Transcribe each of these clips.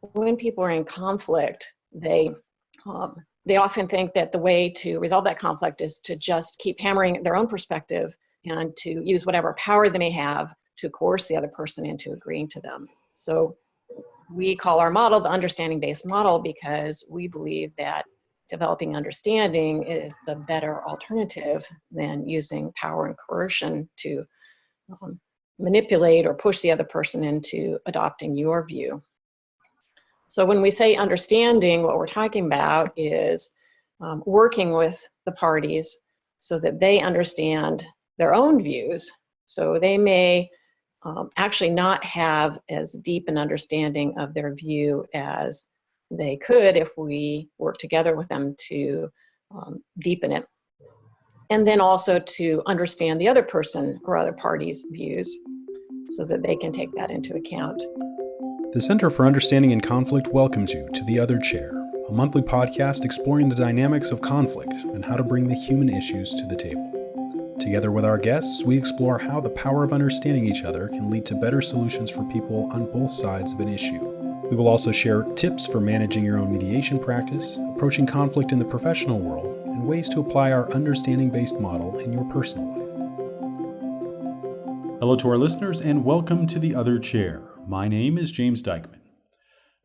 when people are in conflict, they often think that the way to resolve that conflict is to just keep hammering their own perspective and to use whatever power they may have to coerce the other person into agreeing to them. So we call our model the understanding-based model because we believe that developing understanding is the better alternative than using power and coercion to manipulate or push the other person into adopting your view. So when we say understanding, what we're talking about is working with the parties so that they understand their own views. So they may actually not have as deep an understanding of their view as they could if we work together with them to deepen it. And then also to understand the other person or other party's views so that they can take that into account. The Center for Understanding in Conflict welcomes you to The Other Chair, a monthly podcast exploring the dynamics of conflict and how to bring the human issues to the table. Together with our guests, we explore how the power of understanding each other can lead to better solutions for people on both sides of an issue. We will also share tips for managing your own mediation practice, approaching conflict in the professional world, and ways to apply our understanding-based model in your personal life. Hello to our listeners, and welcome to The Other Chair. My name is James Dykman.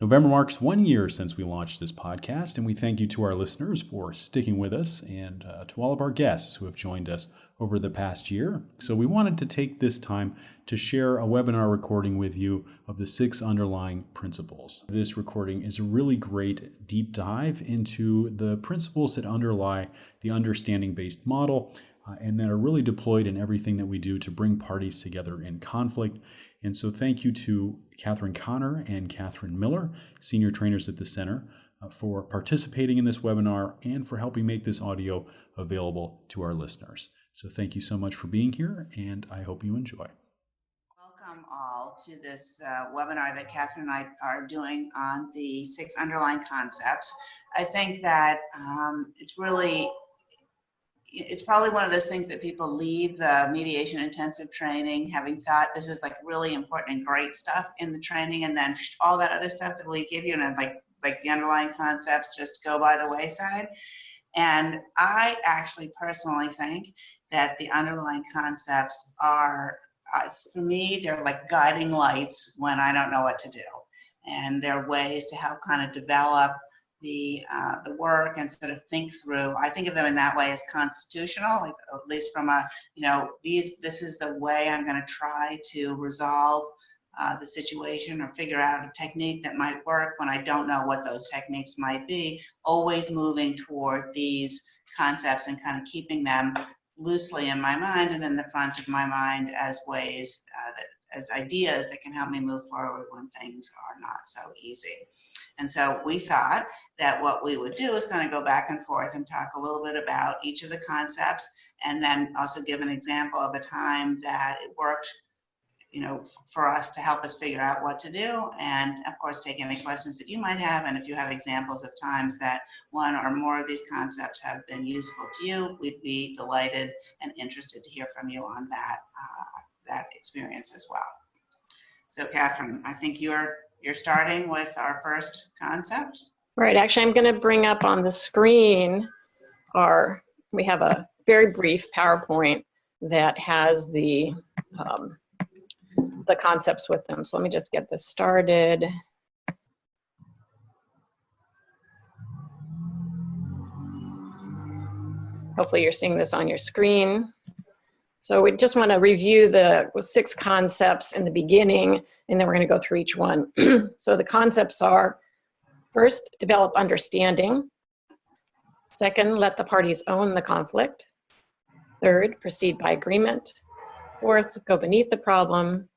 November marks 1 year since we launched this podcast, and we thank you to our listeners for sticking with us and to all of our guests who have joined us over the past year. So we wanted to take this time to share a webinar recording with you of the 6 underlying principles. This recording is a really great deep dive into the principles that underlie the understanding-based model and that are really deployed in everything that we do to bring parties together in conflict. And so thank you to Conner and Katherine Miller, senior trainers at the Center, for participating in this webinar and for helping make this audio available to our listeners. So thank you so much for being here, and I hope you enjoy. Welcome all to this webinar that Katherine and I are doing on the 6 underlying concepts. I think that it's probably one of those things that people leave the mediation intensive training having thought this is like really important and great stuff in the training, and then all that other stuff that we give you and like the underlying concepts just go by the wayside. And I actually personally think that the underlying concepts are, for me, they're like guiding lights when I don't know what to do. And they're ways to help kind of develop the work and sort of think through. I think of them in that way as constitutional, like at least from a, this is the way I'm going to try to resolve the situation or figure out a technique that might work when I don't know what those techniques might be, always moving toward these concepts and kind of keeping them loosely in my mind and in the front of my mind as ways, as ideas that can help me move forward when things are not so easy. And so we thought that what we would do is kind of go back and forth and talk a little bit about each of the concepts and then also give an example of a time that it worked for us to help us figure out what to do, and of course take any questions that you might have, and if you have examples of times that one or more of these concepts have been useful to you, we'd be delighted and interested to hear from you on that experience as well. So Katherine, I think you're starting with our first concept. Right, actually I'm going to bring up on the screen we have a very brief PowerPoint that has the concepts with them. So let me just get this started. Hopefully you're seeing this on your screen. So we just want to review the 6 concepts in the beginning, and then we're going to go through each one. So the concepts are: first, develop understanding. Second, let the parties own the conflict. Third, proceed by agreement. Fourth, go beneath the problem.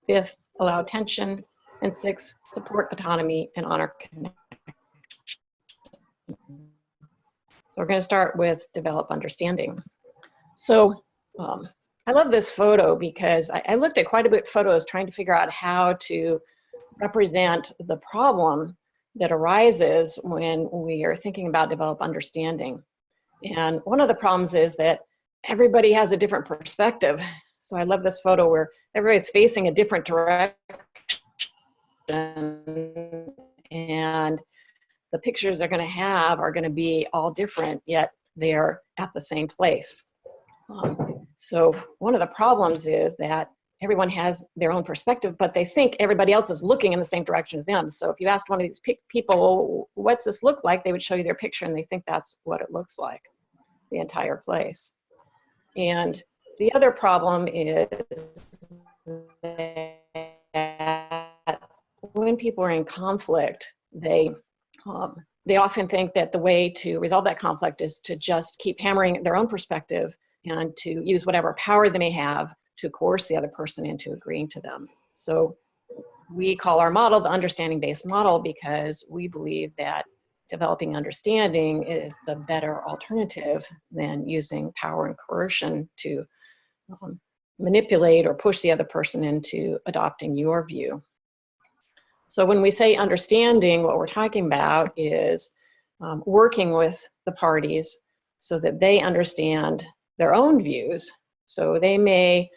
Fifth, allow tension. And 6th, support autonomy and honor connection. So we're going to start with develop understanding. So I love this photo because I looked at quite a bit of photos trying to figure out how to represent the problem that arises when we are thinking about develop understanding. And one of the problems is that everybody has a different perspective. So I love this photo where everybody's facing a different direction. the pictures they're going to have are going to be all different, yet they're at the same place. So one of the problems is that everyone has their own perspective, but they think everybody else is looking in the same direction as them. So if you asked one of these people, what's this look like? They would show you their picture and they think that's what it looks like, the entire place. And the other problem is that when people are in conflict, they often think that the way to resolve that conflict is to just keep hammering their own perspective and to use whatever power they may have to coerce the other person into agreeing to them. So we call our model the understanding-based model because we believe that developing understanding is the better alternative than using power and coercion to manipulate or push the other person into adopting your view. So when we say understanding, what we're talking about is working with the parties so that they understand their own views. So they may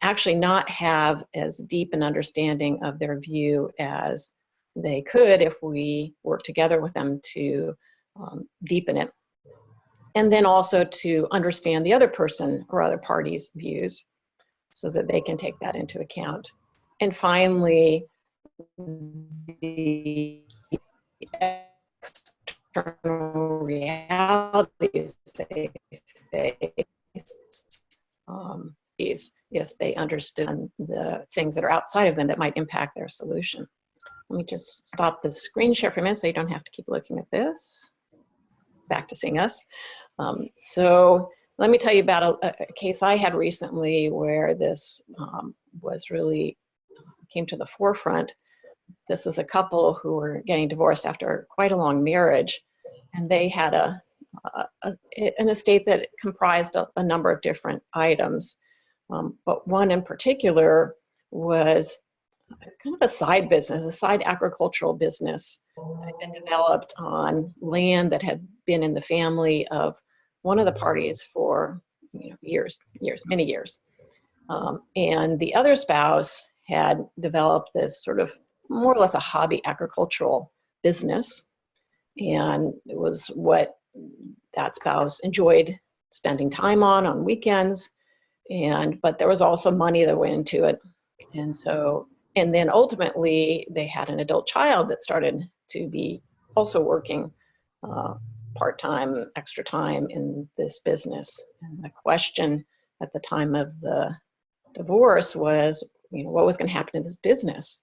actually not have as deep an understanding of their view as they could if we work together with them to deepen it. And then also to understand the other person or other party's views so that they can take that into account. And finally, the external realities they face if they understood the things that are outside of them that might impact their solution. Let me just stop the screen share for a minute so you don't have to keep looking at this. Back to seeing us. So let me tell you about a case I had recently where this was really came to the forefront. This was a couple who were getting divorced after quite a long marriage, and they had an estate that comprised a number of different items. But one in particular was kind of a side business, a side agricultural business that had been developed on land that had been in the family of one of the parties for years, many years. And the other spouse had developed this sort of more or less a hobby agricultural business. And it was what that spouse enjoyed spending time on weekends. But there was also money that went into it. And then ultimately they had an adult child that started to be also working part-time, extra time in this business. And the question at the time of the divorce was, what was going to happen to this business?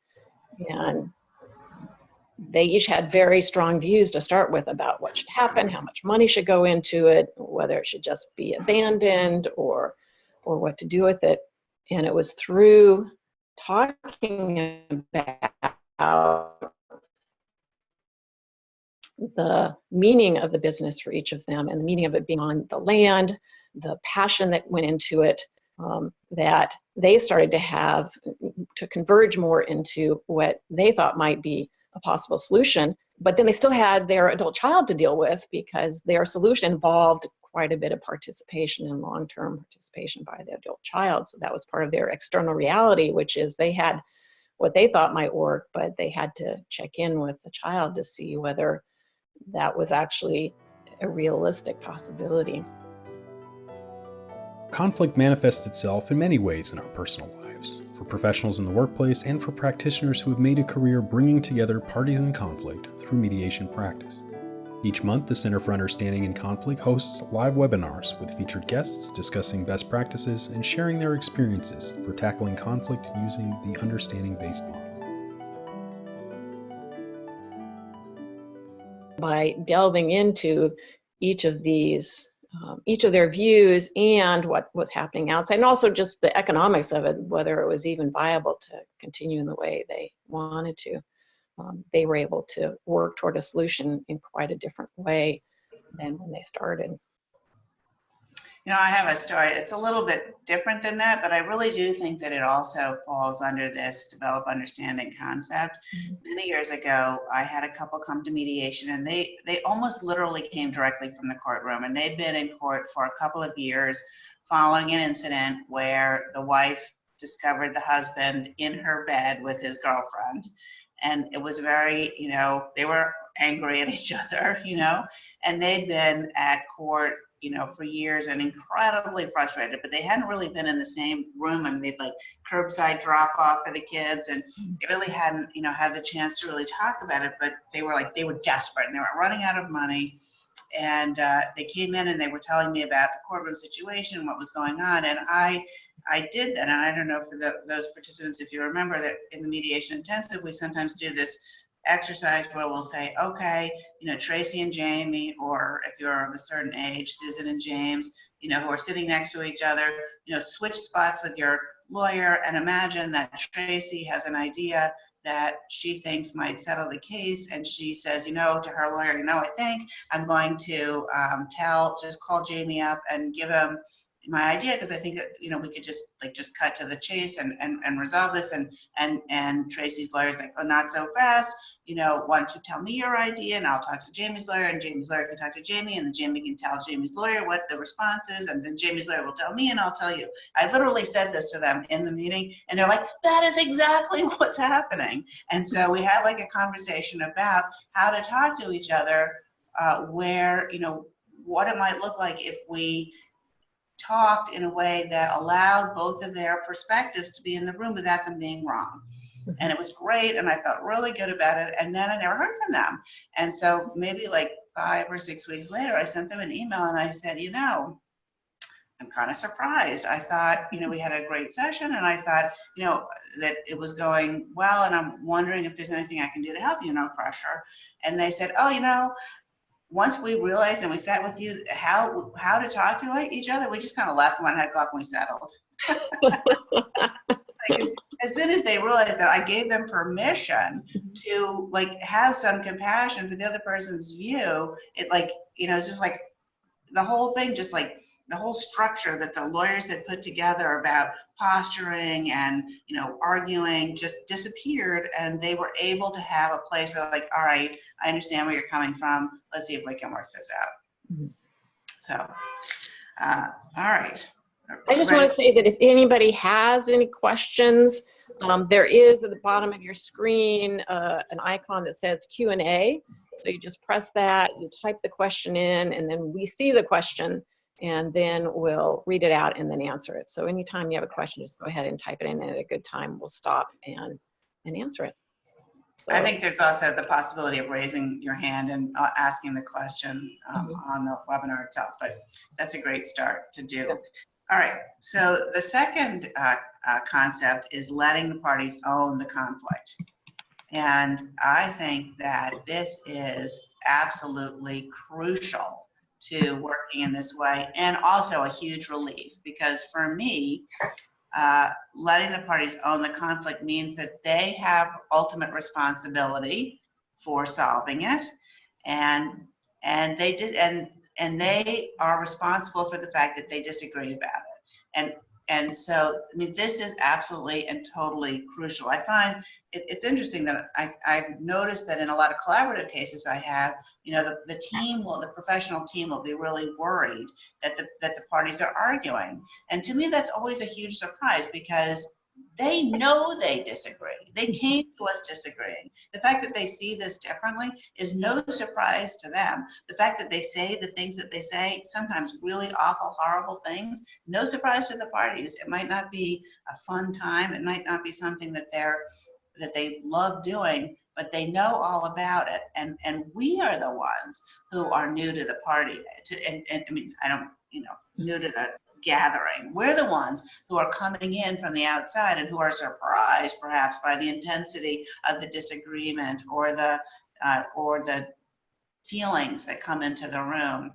And they each had very strong views to start with about what should happen, how much money should go into it, whether it should just be abandoned or what to do with it. And it was through talking about the meaning of the business for each of them and the meaning of it being on the land, the passion that went into it, that they started to converge more into what they thought might be a possible solution. But then they still had their adult child to deal with because their solution involved quite a bit of participation and long-term participation by the adult child. So that was part of their external reality, which is they had what they thought might work, but they had to check in with the child to see whether that was actually a realistic possibility. Conflict manifests itself in many ways in our personal lives, for professionals in the workplace and for practitioners who have made a career bringing together parties in conflict through mediation practice. Each month, the Center for Understanding in Conflict hosts live webinars with featured guests discussing best practices and sharing their experiences for tackling conflict using the understanding-based model. By delving into each of their views and what was happening outside, and also just the economics of it, whether it was even viable to continue in the way they wanted to. They were able to work toward a solution in quite a different way than when they started. I have a story. It's a little bit different than that, but I really do think that it also falls under this develop understanding concept. Mm-hmm. Many years ago, I had a couple come to mediation, and they almost literally came directly from the courtroom, and they'd been in court for a couple of years following an incident where the wife discovered the husband in her bed with his girlfriend. And it was very, they were angry at each other, and they'd been at court, for years and incredibly frustrated, but they hadn't really been in the same room, and they'd like curbside drop off for the kids, and they really hadn't, had the chance to really talk about it, but they were desperate and they were running out of money. And they came in and they were telling me about the courtroom situation, what was going on, and I did that. And I don't know for those participants, if you remember that in the mediation intensive, we sometimes do this exercise where we'll say, okay, Tracy and Jamie, or if you're of a certain age, Susan and James, who are sitting next to each other, switch spots with your lawyer and imagine that Tracy has an idea that she thinks might settle the case, and she says, to her lawyer, I think I'm going to just call Jamie up and give him my idea, because I think that we could just cut to the chase and resolve this. And Tracy's lawyer's like, oh, not so fast. Why don't you tell me your idea, and I'll talk to Jamie's lawyer, and Jamie's lawyer can talk to Jamie, and then Jamie can tell Jamie's lawyer what the response is, and then Jamie's lawyer will tell me, and I'll tell you. I literally said this to them in the meeting, and they're like, that is exactly what's happening. And so we had like a conversation about how to talk to each other, where, what it might look like if we talked in a way that allowed both of their perspectives to be in the room without them being wrong. And it was great, and I felt really good about it, and then I never heard from them. And so maybe like 5 or 6 weeks later, I sent them an email and I said, I'm kind of surprised. I thought, we had a great session, and I thought, that it was going well, and I'm wondering if there's anything I can do to help you, no pressure. And they said, oh, once we realized and we sat with you how to talk to each other, we just kind of left one head off and we settled. As soon as they realized that I gave them permission to have some compassion for the other person's view, it's just like the whole thing, just like the whole structure that the lawyers had put together about posturing and arguing just disappeared, and they were able to have a place where all right, I understand where you're coming from, let's see if we can work this out. Mm-hmm. So all right, I just want to say that if anybody has any questions, there is at the bottom of your screen an icon that says Q&A. So you just press that, you type the question in, and then we see the question, and then we'll read it out and then answer it. So anytime you have a question, just go ahead and type it in, and at a good time we'll stop and answer it. So, I think there's also the possibility of raising your hand and asking the question on the webinar itself, but that's a great start to do. Yep. All right, so the second concept is letting the parties own the conflict. And I think that this is absolutely crucial to working in this way, and also a huge relief, because for me, letting the parties own the conflict means that they have ultimate responsibility for solving it, and they are responsible for the fact that they disagree about it. And so, I mean, this is absolutely and totally crucial. I find it's interesting that I've noticed that in a lot of collaborative cases I have, the professional team will be really worried that the parties are arguing. And to me, that's always a huge surprise, because they know they disagree. They came to us disagreeing. The fact that they see this differently is no surprise to them. The fact that they say the things that they say, sometimes really awful, horrible things, no surprise to the parties. It might not be a fun time. It might not be something that they love doing, but they know all about it. And we are the ones who are new to the party. New to the gathering. We're the ones who are coming in from the outside and who are surprised perhaps by the intensity of the disagreement or the feelings that come into the room,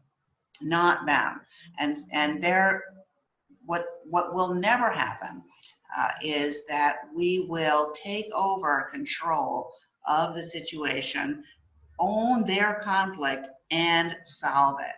not them. And what will never happen is that we will take over control of the situation, own their conflict, and solve it.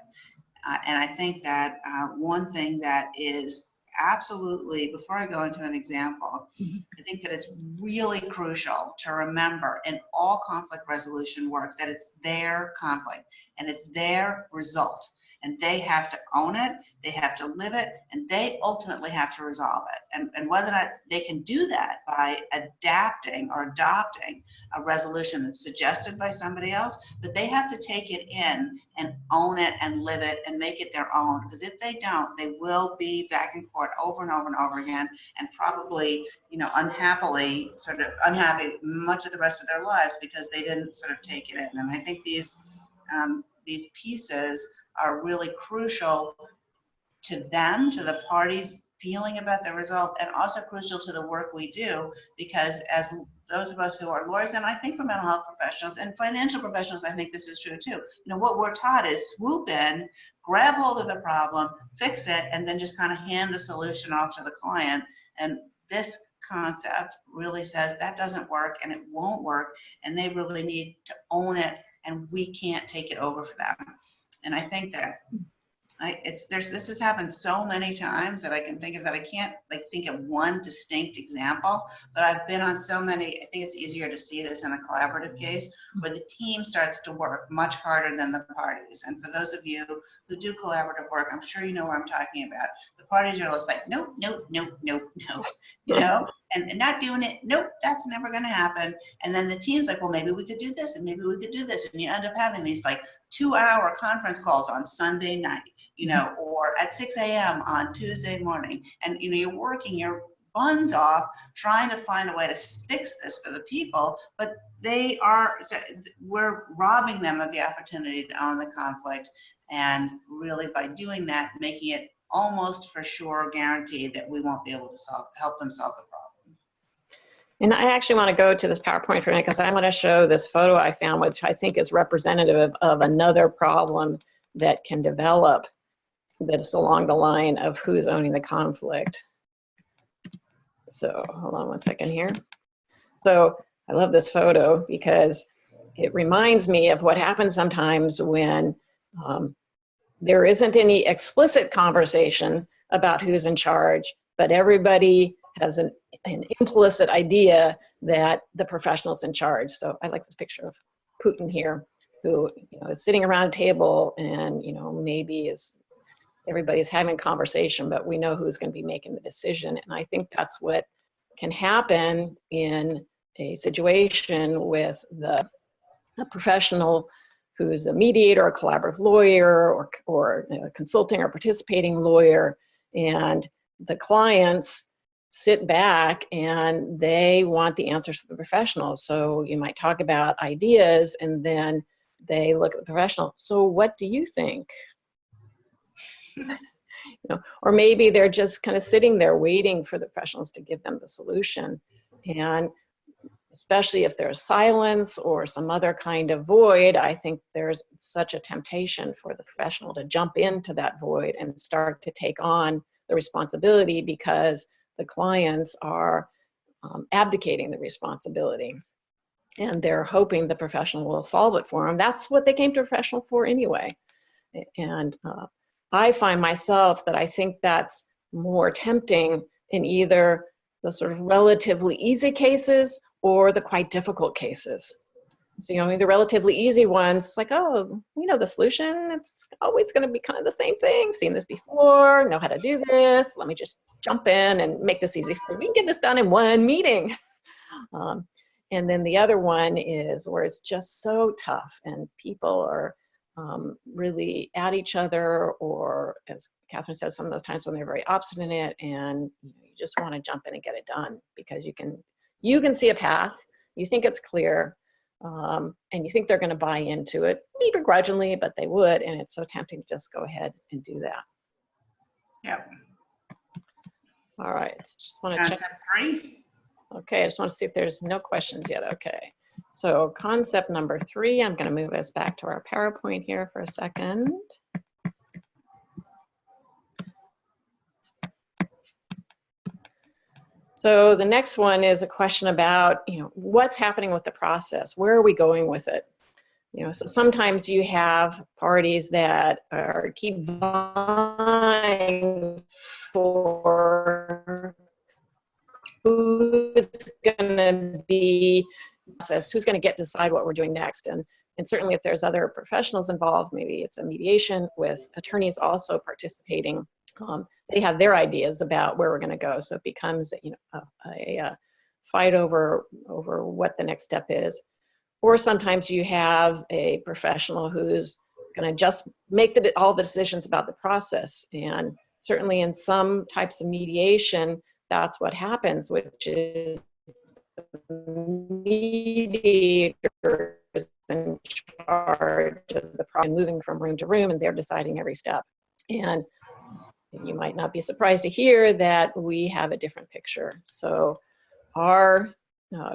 And I think that one thing that is absolutely, before I go into an example, I think that it's really crucial to remember in all conflict resolution work that it's their conflict and it's their result. and they have to own it, they have to live it, and they ultimately have to resolve it. And whether or not they can do that by adapting or adopting a resolution that's suggested by somebody else, but they have to take it in and own it and live it and make it their own. Because if they don't, they will be back in court over and over and over again, and probably, unhappily, sort of unhappy much of the rest of their lives because they didn't sort of take it in. And I think these pieces are really crucial to them, to the parties feeling about the result, and also crucial to the work we do, because as those of us who are lawyers, and I think for mental health professionals and financial professionals, I think this is true too. What we're taught is swoop in, grab hold of the problem, fix it, and then just kind of hand the solution off to the client. And this concept really says that doesn't work and it won't work, and they really need to own it, and we can't take it over for them. And I think that this has happened so many times that I can think of that I can't think of one distinct example, but I've been on so many. I think it's easier to see this in a collaborative case where the team starts to work much harder than the parties. And for those of you who do collaborative work, I'm sure you know what I'm talking about. The parties are just like, nope, nope, nope, nope, nope, and not doing it. Nope, that's never going to happen. And then the team's like, well, maybe we could do this, and maybe we could do this, and you end up having these 2-hour conference calls on Sunday night, or at 6 a.m. on Tuesday morning. And, you're working your buns off trying to find a way to fix this for the people, but we're robbing them of the opportunity to own the conflict. And really by doing that, making it almost for sure guaranteed that we won't be able to help them solve the problem. And I actually want to go to this PowerPoint for a minute because I want to show this photo I found, which I think is representative of another problem that can develop that's along the line of who's owning the conflict. So hold on one second here. So I love this photo because it reminds me of what happens sometimes when there isn't any explicit conversation about who's in charge, but everybody has an implicit idea that the professional's in charge. So I like this picture of Putin here, who is sitting around a table and maybe everybody's having a conversation, but we know who's going to be making the decision. And I think that's what can happen in a situation with a professional who's a mediator, a collaborative lawyer, or a consulting or participating lawyer, and the clients sit back and they want the answers to the professional. So you might talk about ideas and then they look at the professional. So what do you think? Or maybe they're just kind of sitting there waiting for the professionals to give them the solution. And especially if there's silence or some other kind of void, I think there's such a temptation for the professional to jump into that void and start to take on the responsibility because the clients are abdicating the responsibility. And they're hoping the professional will solve it for them. That's what they came to a professional for anyway. And I find myself that I think that's more tempting in either the sort of relatively easy cases or the quite difficult cases. So, the relatively easy ones, it's like, oh, we know the solution. It's always going to be kind of the same thing. Seen this before, know how to do this. Let me just jump in and make this easy for you. We can get this done in one meeting. And then the other one is where it's just so tough and people are really at each other, or as Katherine says, some of those times when they're very obstinate and you just want to jump in and get it done because you can see a path, you think it's clear, and you think they're going to buy into it, maybe begrudgingly, but they would, and it's so tempting to just go ahead and do that. Yep. All right, just want to check. Concept 3. Okay, I just want to see if there's no questions yet. Okay. So concept number 3, I'm going to move us back to our PowerPoint here for a second. So the next one is a question about, what's happening with the process? Where are we going with it? So sometimes you have parties that keep vying for who's going to be process, who's going to get to decide what we're doing next. And And certainly if there's other professionals involved, maybe it's a mediation with attorneys also participating, they have their ideas about where we're going to go. So it becomes, a fight over what the next step is. Or sometimes you have a professional who's going to just make all the decisions about the process. And certainly in some types of mediation, that's what happens, which is the mediator is in charge of the process, moving from room to room, and they're deciding every step. And you might not be surprised to hear that we have a different picture. So our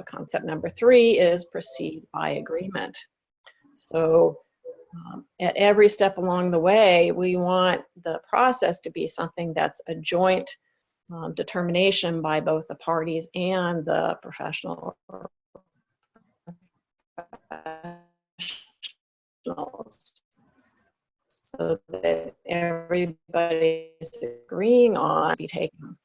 concept number 3 is proceed by agreement. So at every step along the way, we want the process to be something that's a joint determination by both the parties and the professional or professionals, so that everybody's agreeing on be taken.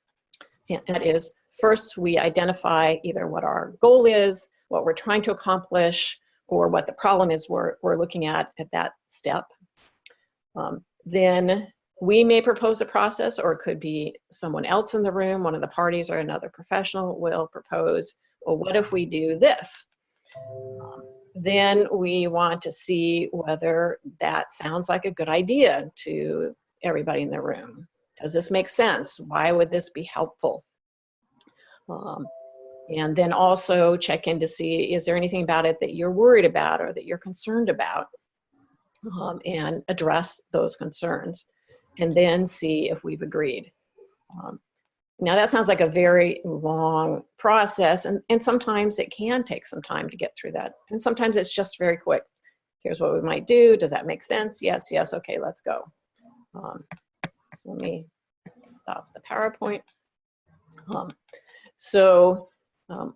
And that is, first we identify either what our goal is, what we're trying to accomplish, or what the problem is we're looking at that step. Then we may propose a process, or it could be someone else in the room, one of the parties or another professional will propose, well, what if we do this? Then we want to see whether that sounds like a good idea to everybody in the room. Does this make sense? Why would this be helpful? And then also check in to see, is there anything about it that you're worried about or that you're concerned about? And address those concerns, and then see if we've agreed. Now that sounds like a very long process, and sometimes it can take some time to get through that. And sometimes it's just very quick. Here's what we might do. Does that make sense? Yes, yes, okay, let's go. So let me stop the PowerPoint.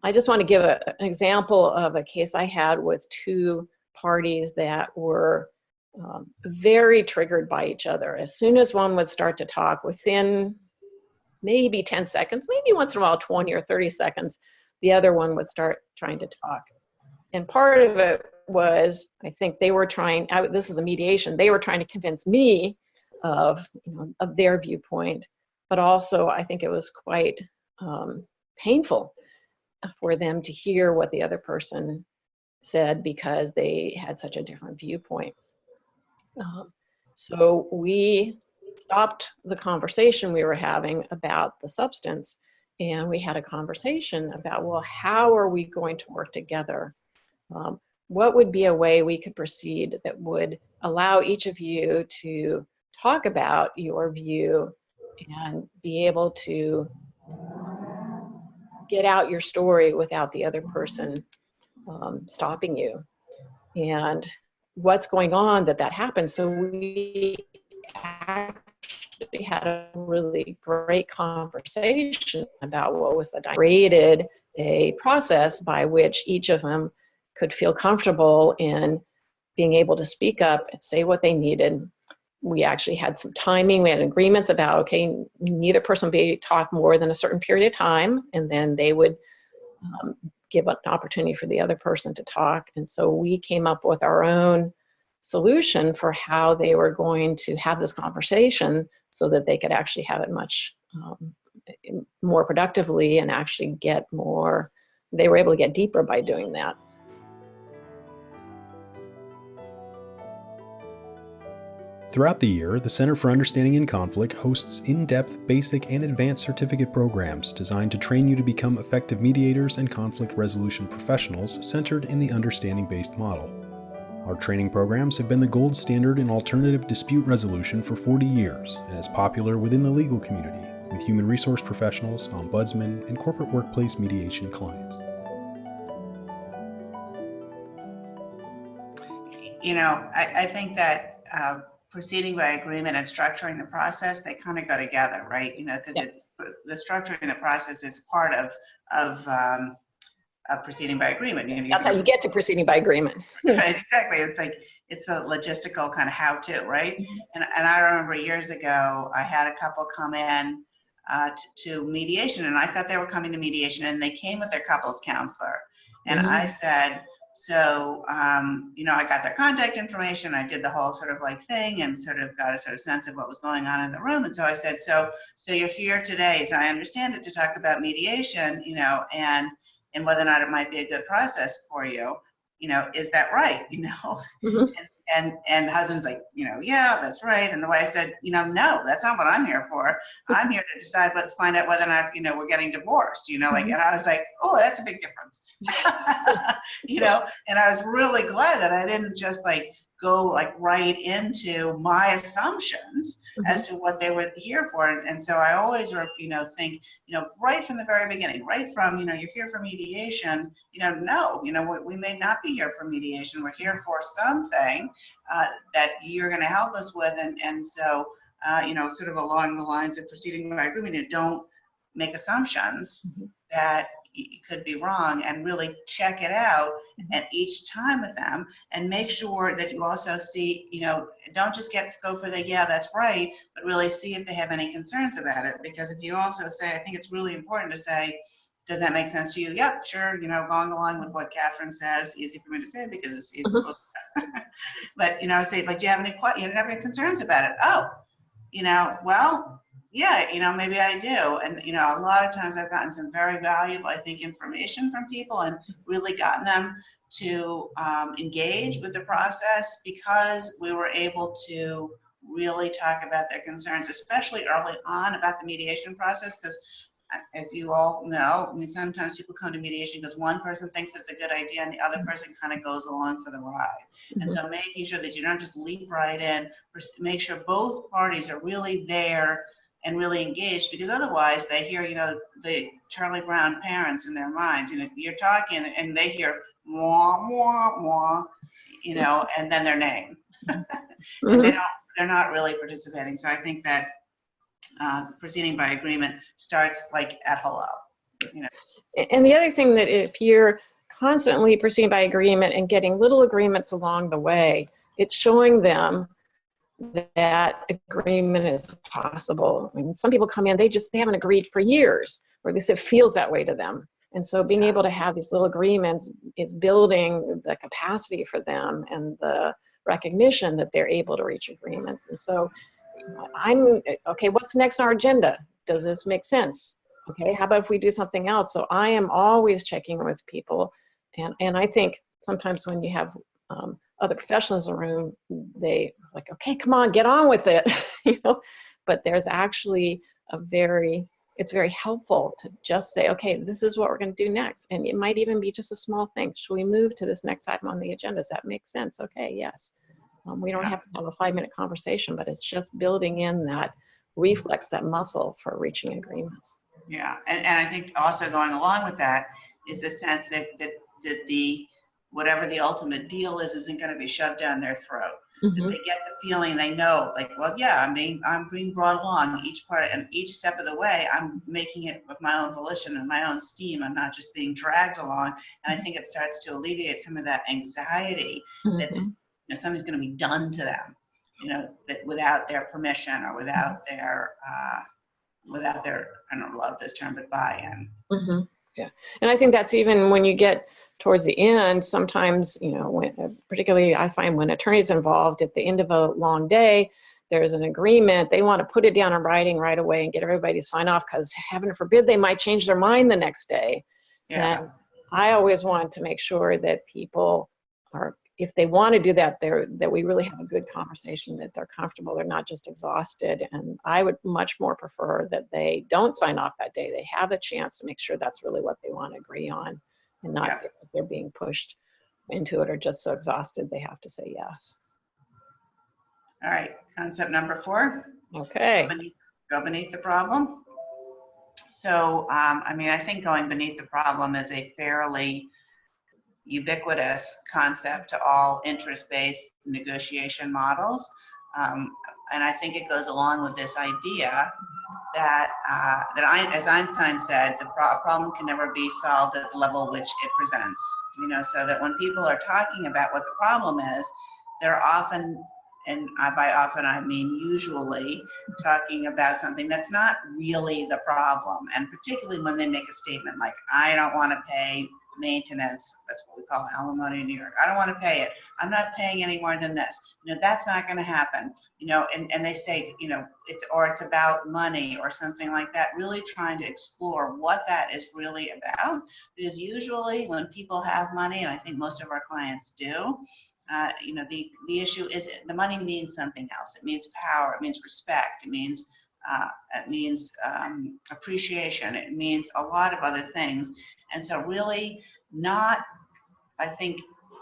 I just want to give an example of a case I had with 2 parties that were very triggered by each other. As soon as one would start to talk, within maybe 10 seconds, maybe once in a while 20 or 30 seconds, the other one would start trying to talk. And part of it was, I think they were trying, this is a mediation, they were trying to convince me of their viewpoint, but also I think it was quite painful for them to hear what the other person said because they had such a different viewpoint. So we stopped the conversation we were having about the substance, and we had a conversation about, well, how are we going to work together? What would be a way we could proceed that would allow each of you to talk about your view and be able to get out your story without the other person stopping you? And what's going on that happens? So we actually had a really great conversation about what was the dynamic. Created a process by which each of them could feel comfortable in being able to speak up and say what they needed. We actually had some timing. We had agreements about, okay, neither person would talk more than a certain period of time, and then they would give an opportunity for the other person to talk. And so we came up with our own solution for how they were going to have this conversation so that they could actually have it much more productively and actually they were able to get deeper by doing that. Throughout the year, the Center for Understanding in Conflict hosts in-depth basic and advanced certificate programs designed to train you to become effective mediators and conflict resolution professionals centered in the understanding-based model. Our training programs have been the gold standard in alternative dispute resolution for 40 years and is popular within the legal community with human resource professionals, ombudsmen, and corporate workplace mediation clients. I think that proceeding by agreement and structuring the process, they kind of go together, right? Because the structuring the process is part of proceeding by agreement. That's how you get to proceeding by agreement. Right, exactly. It's a logistical kind of how-to, right? Mm-hmm. And I remember years ago, I had a couple come in to mediation, and I thought they were coming to mediation, and they came with their couples counselor. And I said, So, I got their contact information. I did the whole sort of like thing and sort of got a sort of sense of what was going on in the room. And so I said, so you're here today, as I understand it, to talk about mediation, and whether or not it might be a good process for you. Is that right? Mhm. And the husband's like, yeah, that's right. And the wife said, no, that's not what I'm here for. I'm here to decide, let's find out whether or not, we're getting divorced, and I was like, oh, that's a big difference, and I was really glad that I didn't just like go like right into my assumptions as to what they were here for. And so I always, think, right from the very beginning, right from, you're here for mediation, no, we may not be here for mediation. We're here for something that you're going to help us with. And so, sort of along the lines of proceeding by agreement, don't make assumptions that could be wrong, and really check it out at each time with them, and make sure that you also see, don't just go for the, yeah, that's right, but really see if they have any concerns about it. Because if you also say, I think it's really important to say, does that make sense to you? Yep, sure, going along with what Katherine says, easy for me to say because it's easy. But, say, like, do you have any concerns about it? Oh, well, yeah, maybe I do. And, a lot of times I've gotten some very valuable, I think, information from people, and really gotten them to engage with the process, because we were able to really talk about their concerns, especially early on about the mediation process. Because as you all know, sometimes people come to mediation because one person thinks it's a good idea and the other person kind of goes along for the ride. And so making sure that you don't just leap right in, make sure both parties are really there and really engaged, because otherwise they hear, the Charlie Brown parents in their minds, you're talking and they hear mwah, mwah, mwah, and then their name. And they're not really participating. So I think that proceeding by agreement starts like at hello. And the other thing, that if you're constantly proceeding by agreement and getting little agreements along the way, it's showing them that agreement is possible. I mean, some people come in, they haven't agreed for years, or at least it feels that way to them. And so being able to have these little agreements is building the capacity for them and the recognition that they're able to reach agreements. And so okay, what's next on our agenda? Does this make sense? Okay, how about if we do something else? So I am always checking with people. And I think sometimes when you have other professionals in the room, they like, okay, come on, get on with it, but there's actually it's very helpful to just say, okay, this is what we're going to do next. And it might even be just a small thing. Should we move to this next item on the agenda? Does that make sense? Okay, yes. We don't have to have a 5-minute conversation, but it's just building in that reflex, that muscle for reaching agreements. Yeah, and I think also going along with that is the sense that the whatever the ultimate deal isn't going to be shoved down their throat. That they get the feeling, they know, like, well, yeah, I'm being brought along each part, and each step of the way, I'm making it with my own volition and my own steam. I'm not just being dragged along. And I think it starts to alleviate some of that anxiety that something's going to be done to them, that without their permission or without their, I don't love this term, but buy-in. Yeah, and I think that's even when you get towards the end, sometimes, particularly I find when attorneys involved at the end of a long day, there's an agreement, they want to put it down in writing right away and get everybody to sign off, because heaven forbid they might change their mind the next day. Yeah. And I always want to make sure that people are, if they want to do that, that we really have a good conversation, that they're comfortable, they're not just exhausted. And I would much more prefer that they don't sign off that day. They have a chance to make sure that's really what they want to agree on, and not feel like they're being pushed into it or just so exhausted they have to say yes. All right, concept number 4. Okay. Go beneath the problem. So, I think going beneath the problem is a fairly ubiquitous concept to all interest-based negotiation models. And I think it goes along with this idea that, as Einstein said, the problem can never be solved at the level which it presents. So that when people are talking about what the problem is, they're often, and by often I mean usually, talking about something that's not really the problem. And particularly when they make a statement like, I don't want to pay maintenance. That's what we call alimony in New York. I don't want to pay it. I'm not paying any more than this. That's not going to happen. And they say, it's about money or something like that, really trying to explore what that is really about. Because usually when people have money, and I think most of our clients do, the issue is the money means something else. It means power. It means respect. It means appreciation. It means a lot of other things. And so really not, I think,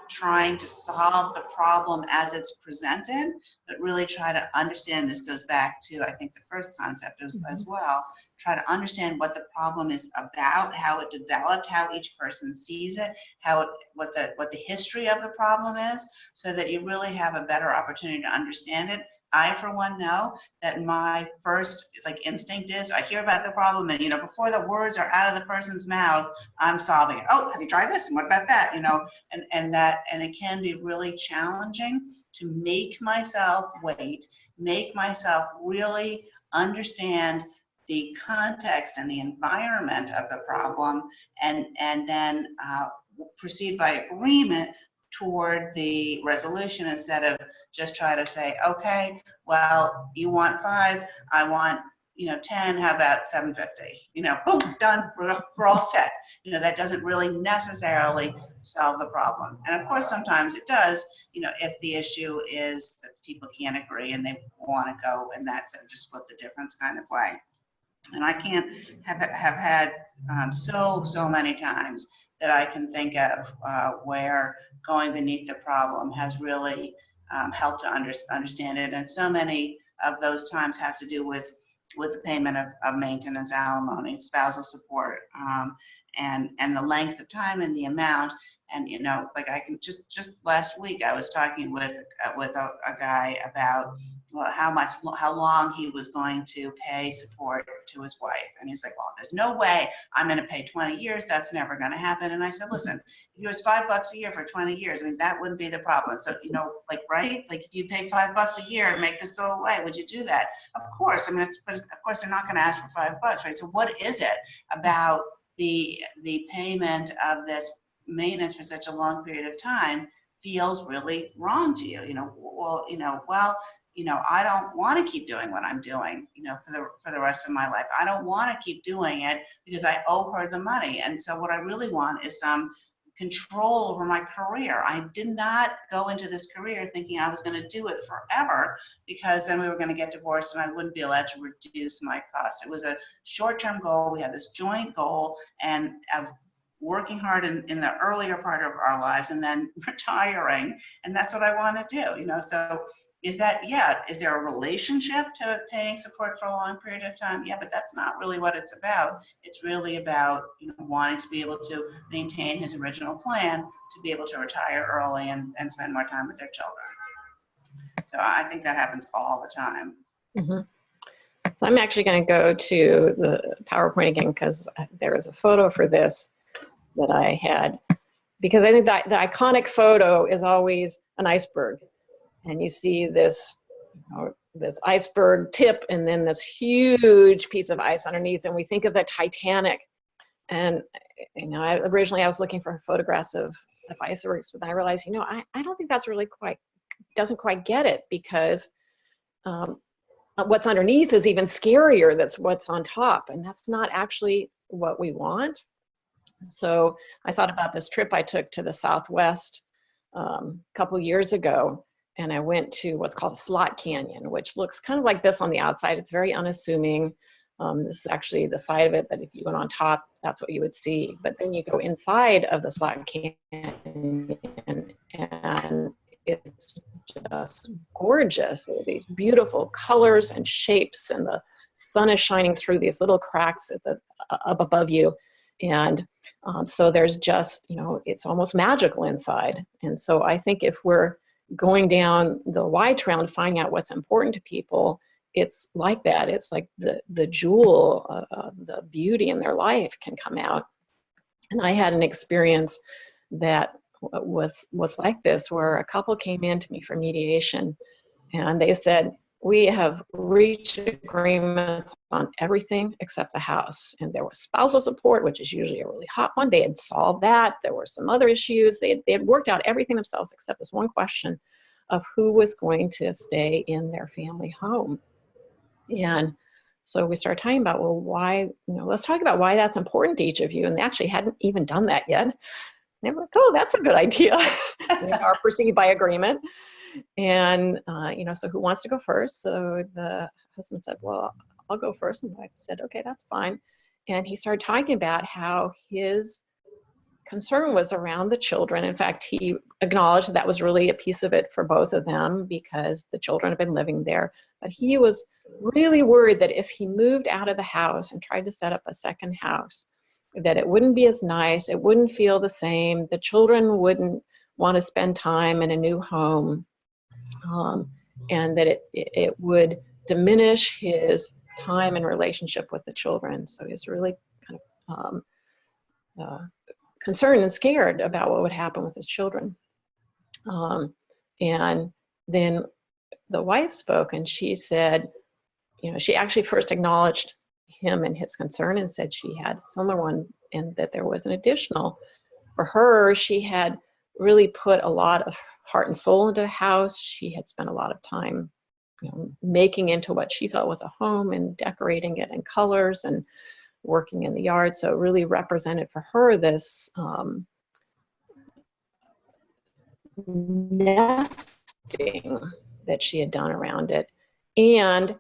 trying to solve the problem as it's presented, but really try to understand, this goes back to, I think, the first concept as well, try to understand what the problem is about, how it developed, how each person sees it, what the history of the problem is, so that you really have a better opportunity to understand it. I, for one, know that my first instinct is I hear about the problem, and before the words are out of the person's mouth, I'm solving it. Oh, have you tried this? And what about that? And it can be really challenging to make myself wait, make myself really understand the context and the environment of the problem, and then proceed by agreement toward the resolution, instead of just try to say, okay, well, you want 5, I want 10, how about 750? Boom, done, we're all set. That doesn't really necessarily solve the problem. And of course, sometimes it does, if the issue is that people can't agree and they want to go in that sort of just split the difference kind of way. And I can't have had so many times that I can think of where going beneath the problem has really helped to understand it. And so many of those times have to do with the payment of maintenance, alimony, spousal support, and the length of time and the amount. And I can just last week I was talking with a guy about how long he was going to pay support to his wife, and he's like, well, there's no way I'm going to pay 20 years. That's never going to happen. And I said, listen, if it was $5 a year for 20 years, that wouldn't be the problem. So right, if you pay $5 a year to make this go away, would you do that? Of course. But of course they're not going to ask for $5, right? So what is it about the payment of this maintenance for such a long period of time feels really wrong to you? I don't want to keep doing what I'm doing, for the rest of my life. I don't want to keep doing it because I owe her the money. And so what I really want is some control over my career. I did not go into this career thinking I was going to do it forever, because then we were going to get divorced and I wouldn't be allowed to reduce my costs. It was a short-term goal. We had this joint goal, and of working hard in the earlier part of our lives and then retiring. And that's what I want to do, So is there a relationship to paying support for a long period of time? Yeah, but that's not really what it's about. It's really about wanting to be able to maintain his original plan to be able to retire early and spend more time with their children. So I think that happens all the time. Mm-hmm. So I'm actually going to go to the PowerPoint again, because there is a photo for this that I had, because I think that the iconic photo is always an iceberg. And you see this, this iceberg tip and then this huge piece of ice underneath. And we think of the Titanic. And, originally I was looking for photographs of icebergs, but I realized, I don't think that's really doesn't quite get it, because what's underneath is even scarier. That's what's on top. And that's not actually what we want. So I thought about this trip I took to the Southwest a couple years ago. And I went to what's called a slot canyon, which looks kind of like this on the outside. It's very unassuming. This is actually the side of it, that if you went on top, that's what you would see. But then you go inside of the slot canyon, and it's just gorgeous. There are these beautiful colors and shapes, and the sun is shining through these little cracks up above you. And so there's just, it's almost magical inside. And so I think if we're going down the why trail and finding out what's important to people, it's like that. It's like the jewel, the beauty in their life can come out. And I had an experience that was like this, where a couple came in to me for mediation, and they said, we have reached agreements on everything except the house. And there was spousal support, which is usually a really hot one. They had solved that. There were some other issues. They had worked out everything themselves except this one question of who was going to stay in their family home. And so we started talking about, well, why, let's talk about why that's important to each of you. And they actually hadn't even done that yet. They were like, oh, that's a good idea. So we are proceed by agreement. And, so who wants to go first? So the husband said, well, I'll go first. And I said, okay, that's fine. And he started talking about how his concern was around the children. In fact, he acknowledged that was really a piece of it for both of them because the children have been living there. But he was really worried that if he moved out of the house and tried to set up a second house, that it wouldn't be as nice, it wouldn't feel the same, the children wouldn't want to spend time in a new home, and that it would diminish his time and relationship with the children. So he's really kind of concerned and scared about what would happen with his children. And then the wife spoke, and she said, she actually first acknowledged him and his concern and said she had a similar one and that there was an additional. For her, she had really put a lot of heart and soul into the house. She had spent a lot of time making into what she felt was a home and decorating it in colors and working in the yard. So it really represented for her this nesting that she had done around it. And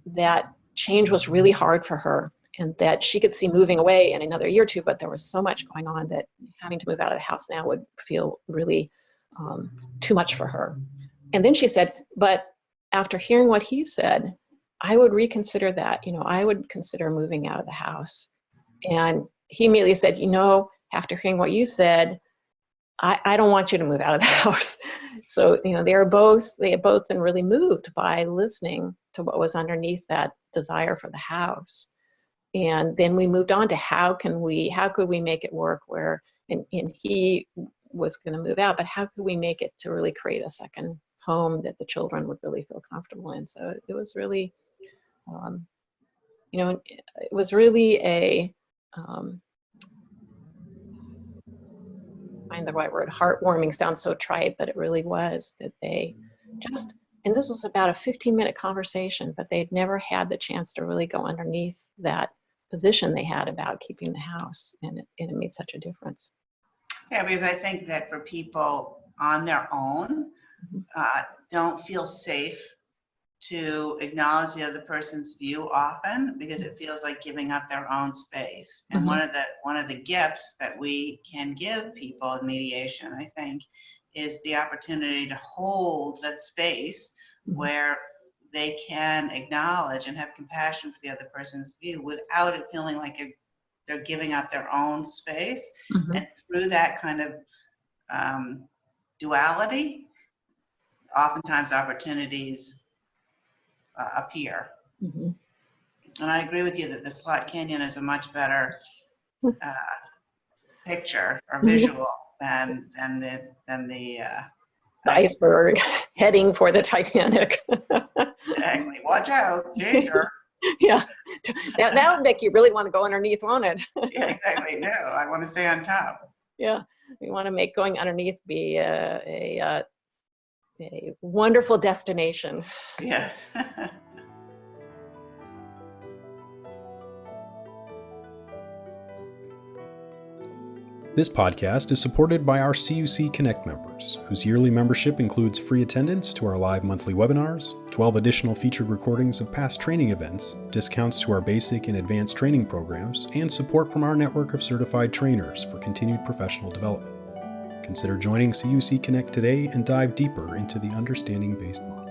that change was really hard for her, and that she could see moving away in another year or two, but there was so much going on that having to move out of the house now would feel really too much for her. And then she said, but after hearing what he said, I would reconsider that. I would consider moving out of the house. And he immediately said, after hearing what you said, I don't want you to move out of the house. So, they had both been really moved by listening to what was underneath that desire for the house. And then we moved on to how could we make it work where, and he was going to move out, but how could we make it to really create a second home that the children would really feel comfortable in? So it was really, it was really a, find the right word, heartwarming sounds so trite, but it really was that they just, and this was about a 15-minute conversation, but they'd never had the chance to really go underneath that position they had about keeping the house, and it made such a difference. Yeah, because I think that for people on their own, don't feel safe to acknowledge the other person's view often because it feels like giving up their own space. And one of the gifts that we can give people in mediation, I think, is the opportunity to hold that space where they can acknowledge and have compassion for the other person's view without it feeling like they're giving up their own space. And through that kind of duality, oftentimes opportunities appear. And I agree with you that the Slot Canyon is a much better picture or visual than the iceberg heading for the Titanic. Exactly. Watch out, danger. Yeah, that would make you really want to go underneath, won't it? Yeah, exactly. No, I want to stay on top. Yeah, we want to make going underneath be a wonderful destination. Yes. This podcast is supported by our CUC Connect members, whose yearly membership includes free attendance to our live monthly webinars, 12 additional featured recordings of past training events, discounts to our basic and advanced training programs, and support from our network of certified trainers for continued professional development. Consider joining CUC Connect today and dive deeper into the understanding-based model.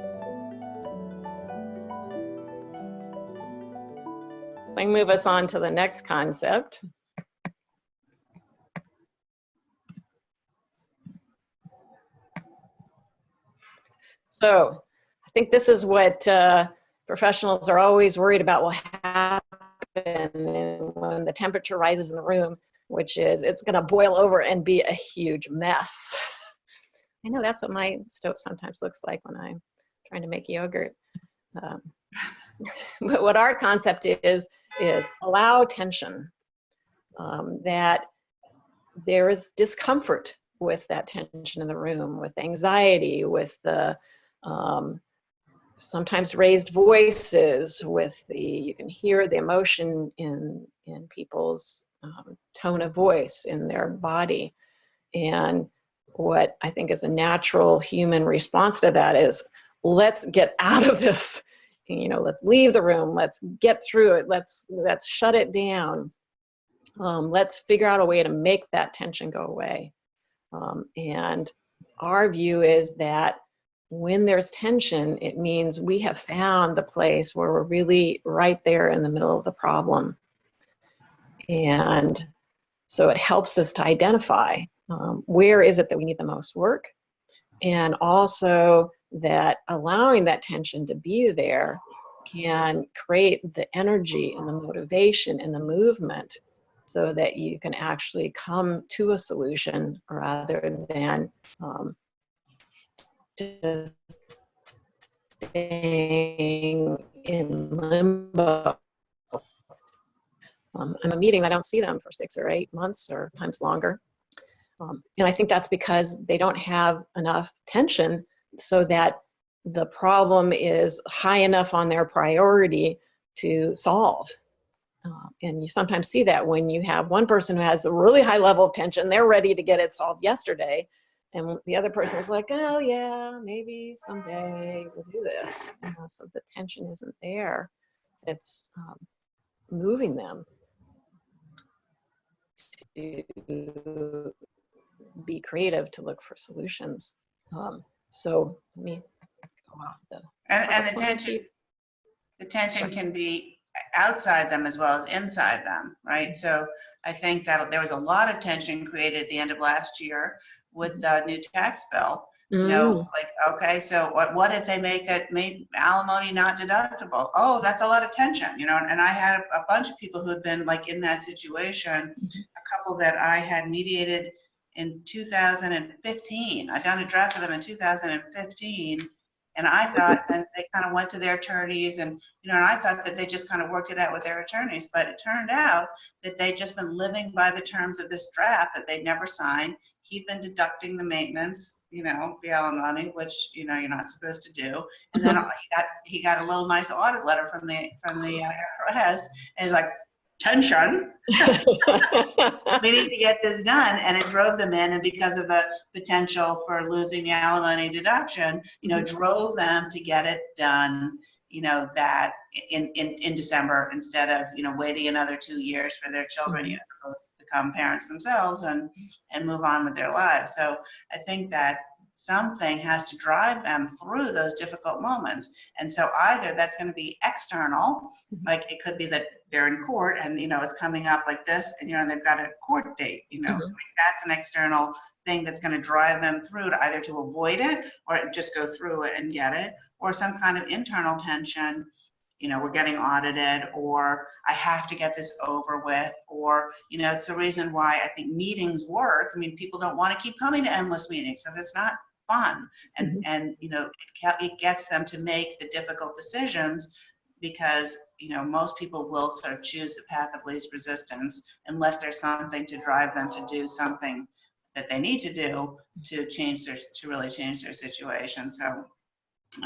So I move us on to the next concept. So I think this is what professionals are always worried about will happen when the temperature rises in the room, which is it's going to boil over and be a huge mess. I know that's what my stove sometimes looks like when I'm trying to make yogurt. Um, but what our concept is allow tension, that there is discomfort with that tension in the room, with anxiety, with the sometimes raised voices, with you can hear the emotion in people's tone of voice in their body. And what I think is a natural human response to that is, let's get out of this. Let's leave the room. Let's get through it. Let's shut it down. Let's figure out a way to make that tension go away. And our view is that when there's tension, it means we have found the place where we're really right there in the middle of the problem. And so it helps us to identify where is it that we need the most work, and also that allowing that tension to be there can create the energy and the motivation and the movement so that you can actually come to a solution rather than just staying in limbo. I'm a meeting, I don't see them for 6 or 8 months or times longer. And I think that's because they don't have enough tension so that the problem is high enough on their priority to solve. And you sometimes see that when you have one person who has a really high level of tension, they're ready to get it solved yesterday. And the other person is like, oh yeah, maybe someday we'll do this. So the tension isn't there. It's moving them to be creative, to look for solutions. So let me go off the. And the tension can be outside them as well as inside them, right? So I think that there was a lot of tension created at the end of last year with the new tax bill. Like, okay, so what if they made alimony not deductible? Oh, that's a lot of tension, and I had a bunch of people who had been like in that situation, a couple that I had mediated in 2015. I'd done a draft for them in 2015. And I thought that they kind of went to their attorneys and I thought that they just kind of worked it out with their attorneys, but it turned out that they'd just been living by the terms of this draft that they'd never signed. He'd been deducting the maintenance, the alimony, which, you're not supposed to do. And then he got a little nice audit letter from the IRS, and he's like, tension. We need to get this done, and it drove them in, and because of the potential for losing the alimony deduction, drove them to get it done, that in December, instead of waiting another 2 years for their children to both become parents themselves and move on with their lives. So I think that something has to drive them through those difficult moments. And so either that's going to be external, like it could be that they're in court and, it's coming up like this and, and they've got a court date, like that's an external thing that's going to drive them through to either to avoid it or just go through it and get it, or some kind of internal tension, we're getting audited, or I have to get this over with, or, it's the reason why I think meetings work. I mean, people don't want to keep coming to endless meetings because it's not fun. And, it gets them to make the difficult decisions because, most people will sort of choose the path of least resistance unless there's something to drive them to do something that they need to do to really change their situation. So,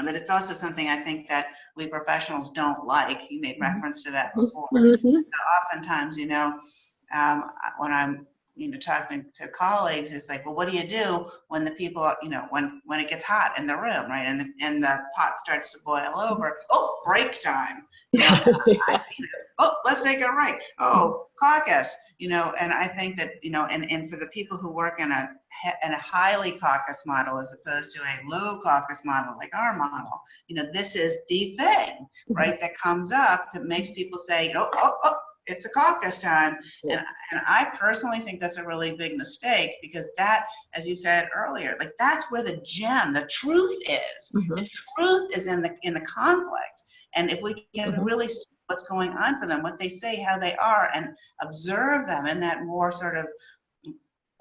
but it's also something I think that we professionals don't like. You made reference to that before. Oftentimes, when I'm, talking to colleagues, it's like, well, what do you do when the people, when it gets hot in the room, right? And the pot starts to boil over. Oh, break time. Oh, let's take a break. Oh, caucus. And I think that, and for the people who work in a highly caucus model as opposed to a low caucus model like our model, this is the thing, right, that comes up that makes people say, oh, it's a caucus time. And I personally think that's a really big mistake, because that, as you said earlier, like that's where the gem, the truth is. The truth is in the conflict. And if we can really see what's going on for them, what they say, how they are, and observe them in that more sort of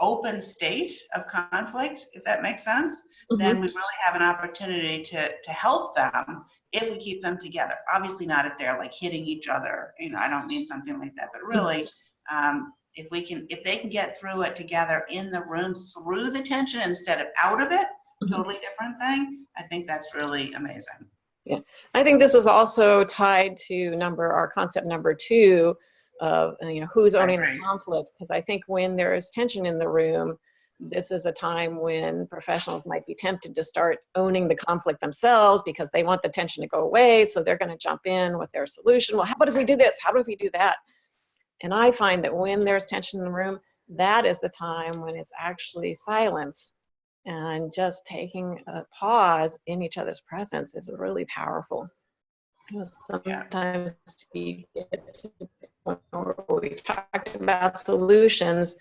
open state of conflict, if that makes sense, Mm-hmm. then we really have an opportunity to help them if we keep them together. Obviously not if they're like hitting each other, I don't mean something like that, but really, if they can get through it together in the room through the tension instead of out of it, totally different thing, I think that's really amazing. Yeah, I think this is also tied to our concept number 2 of who's owning the conflict, because I think when there is tension in the room, this is a time when professionals might be tempted to start owning the conflict themselves because they want the tension to go away, so they're going to jump in with their solution. Well, how about if we do this? How about if we do that? And I find that when there's tension in the room, that is the time when it's actually silence, and just taking a pause in each other's presence is really powerful. Sometimes you get to the point where we've talked about solutions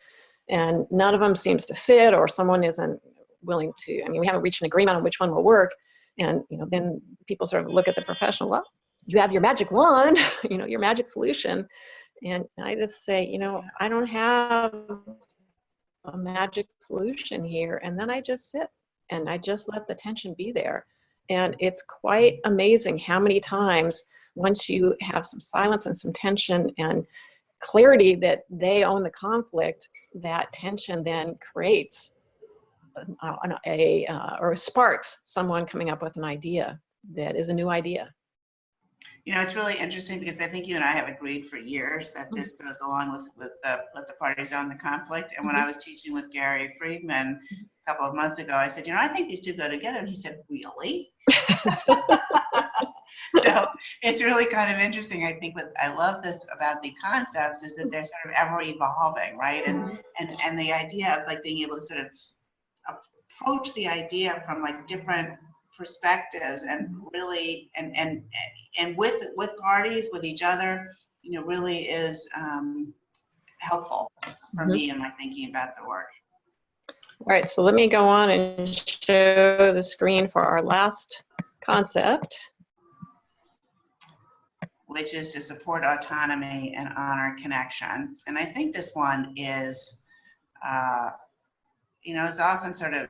and none of them seems to fit, or someone isn't willing to, we haven't reached an agreement on which one will work. And, then people sort of look at the professional, well, you have your magic wand, your magic solution. And I just say, I don't have a magic solution here. And then I just sit and I just let the tension be there. And it's quite amazing how many times, once you have some silence and some tension and clarity that they own the conflict, that tension then creates or sparks someone coming up with an idea that is a new idea. It's really interesting because I think you and I have agreed for years that this goes along with the parties on the conflict. And when I was teaching with Gary Friedman a couple of months ago, I said, I think these two go together. And he said, really? So it's really kind of interesting. I think what I love this about the concepts is that they're sort of ever evolving, right? And the idea of like being able to sort of approach the idea from like different perspectives and really and with parties, with each other, really is helpful for me in my thinking about the work. All right, so let me go on and show the screen for our last concept, which is to support autonomy and honor connection. And I think this one is is often sort of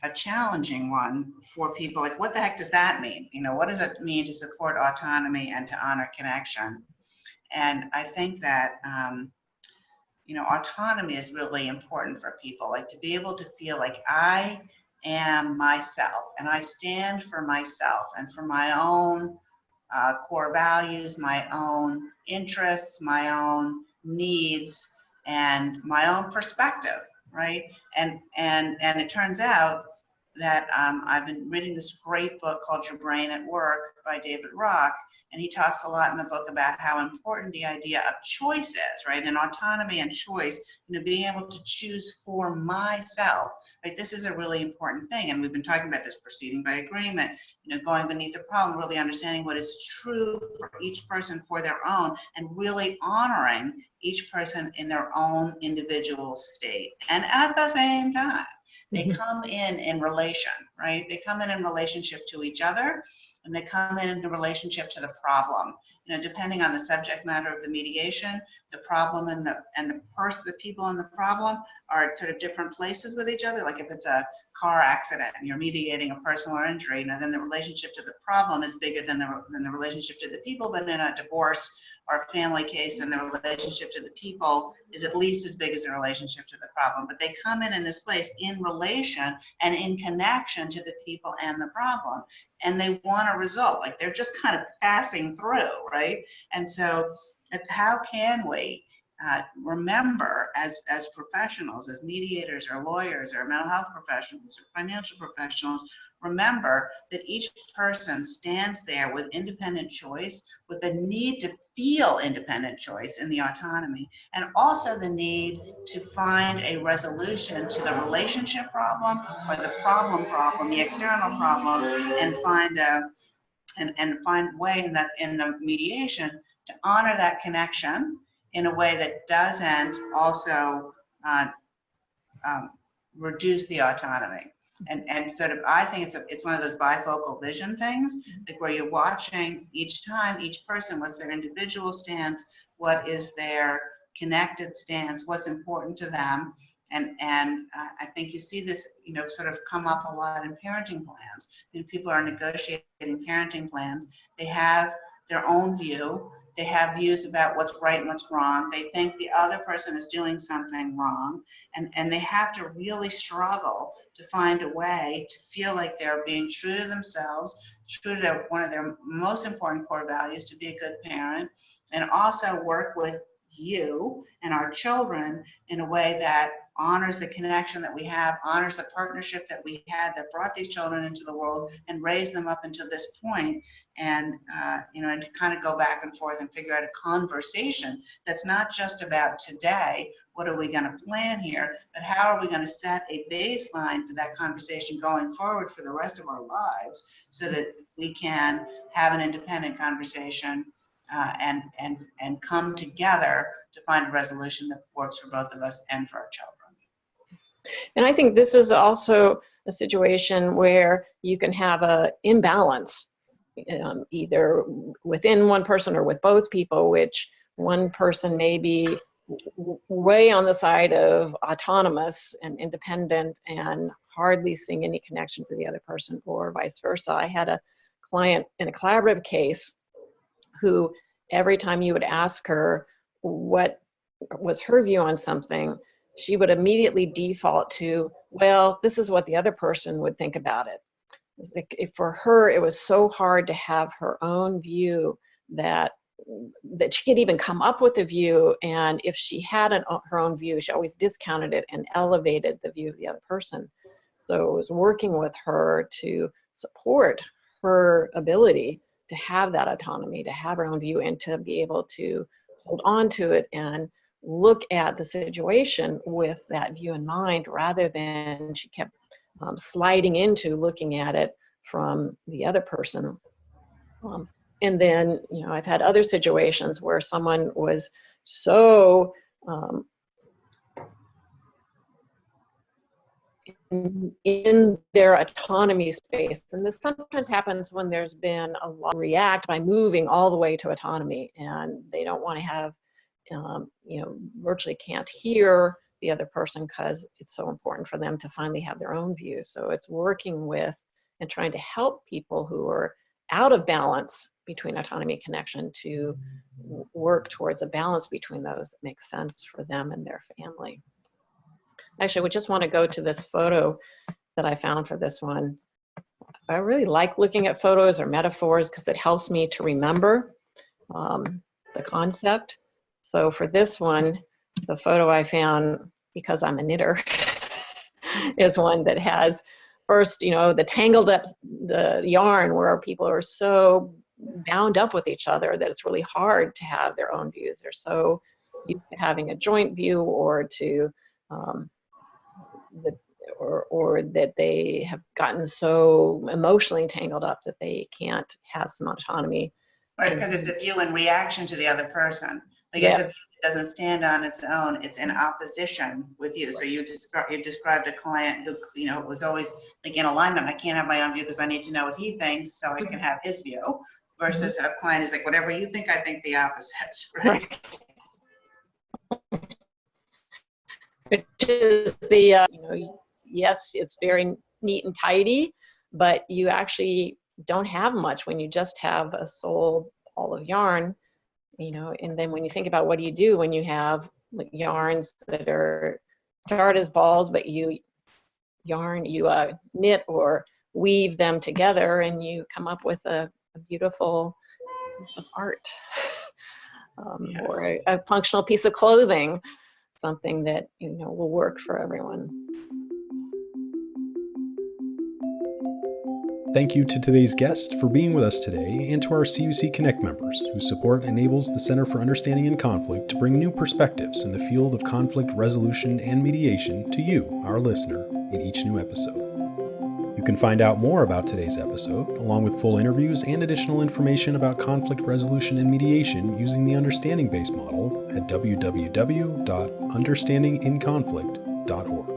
a challenging one for people. Like, what the heck does that mean? What does it mean to support autonomy and to honor connection? And I think that, autonomy is really important for people, like to be able to feel like I am myself and I stand for myself and for my own core values, my own interests, my own needs, and my own perspective, right? And it turns out that I've been reading this great book called Your Brain at Work by David Rock, and he talks a lot in the book about how important the idea of choice is, right? And autonomy and choice, being able to choose for myself, right? This is a really important thing, and we've been talking about this proceeding by agreement, going beneath the problem, really understanding what is true for each person for their own, and really honoring each person in their own individual state. And at the same time, they come in relation, right? They come in relationship to each other, and they come in relationship to the problem. Depending on the subject matter of the mediation, the problem and the people in the problem are at sort of different places with each other. Like if it's a car accident and you're mediating a personal injury, then the relationship to the problem is bigger than the relationship to the people. But in a divorce or a family case, then the relationship to the people is at least as big as the relationship to the problem. But they come in this place in relation and in connection to the people and the problem. And they want a result, like they're just kind of passing through, right? And so how can we remember as professionals, as mediators or lawyers or mental health professionals or financial professionals, remember that each person stands there with independent choice, with the need to feel independent choice in the autonomy, and also the need to find a resolution to the relationship problem or the problem, the external problem, and find a way in the mediation to honor that connection in a way that doesn't also reduce the autonomy. And sort of, I think it's one of those bifocal vision things, like where you're watching each time, each person, what's their individual stance, what is their connected stance, what's important to them, And I think you see this, sort of come up a lot in parenting plans. When people are negotiating parenting plans, they have their own view. They have views about what's right and what's wrong. They think the other person is doing something wrong, and they have to really struggle to find a way to feel like they're being true to themselves, true to one of their most important core values, to be a good parent, and also work with you and our children in a way that honors the connection that we have, honors the partnership that we had that brought these children into the world and raised them up until this point, and and to kind of go back and forth and figure out a conversation that's not just about today, what are we going to plan here, but how are we going to set a baseline for that conversation going forward for the rest of our lives, so that we can have an independent conversation and come together to find a resolution that works for both of us and for our children. And I think this is also a situation where you can have an imbalance, either within one person or with both people, which one person may be way on the side of autonomous and independent and hardly seeing any connection to the other person, or vice versa. I had a client in a collaborative case who, every time you would ask her what was her view on something, she would immediately default to, well, this is what the other person would think about it. For her, it was so hard to have her own view that she could even come up with a view, and if she had her own view, she always discounted it and elevated the view of the other person. So it was working with her to support her ability to have that autonomy, to have her own view, and to be able to hold on to it and look at the situation with that view in mind, rather than she kept sliding into looking at it from the other person. And then, I've had other situations where someone was so in their autonomy space. And this sometimes happens when there's been a lot of react by moving all the way to autonomy, and they don't want to have, virtually can't hear the other person because it's so important for them to finally have their own view. So it's working with and trying to help people who are out of balance between autonomy and connection to work towards a balance between those that makes sense for them and their family. Actually, we just want to go to this photo that I found for this one. I really like looking at photos or metaphors because it helps me to remember the concept. So for this one, the photo I found, because I'm a knitter, is one that has first, the tangled up the yarn, where people are so bound up with each other that it's really hard to have their own views. They're so used to having a joint view, or to or that they have gotten so emotionally tangled up that they can't have some autonomy. Right, because it's a view in reaction to the other person. Like, Yeah. it's a view that doesn't stand on its own. It's in opposition with you. So you described a client who, was always like in alignment. I can't have my own view because I need to know what he thinks so I can have his view. Versus a client is like, whatever you think, I think the opposite, right? Which is the, yes, it's very neat and tidy, but you actually don't have much when you just have a sole ball of yarn, and then when you think about what do you do when you have like yarns that start as balls, but you knit or weave them together and you come up with a beautiful piece of art. Yes. Or a functional piece of clothing, something that will work for everyone. Thank you to today's guest for being with us today, and to our CUC Connect members whose support enables the Center for Understanding in Conflict to bring new perspectives in the field of conflict resolution and mediation to you, our listener, in each new episode. You can find out more about today's episode, along with full interviews and additional information about conflict resolution and mediation using the Understanding Base model at www.understandinginconflict.org.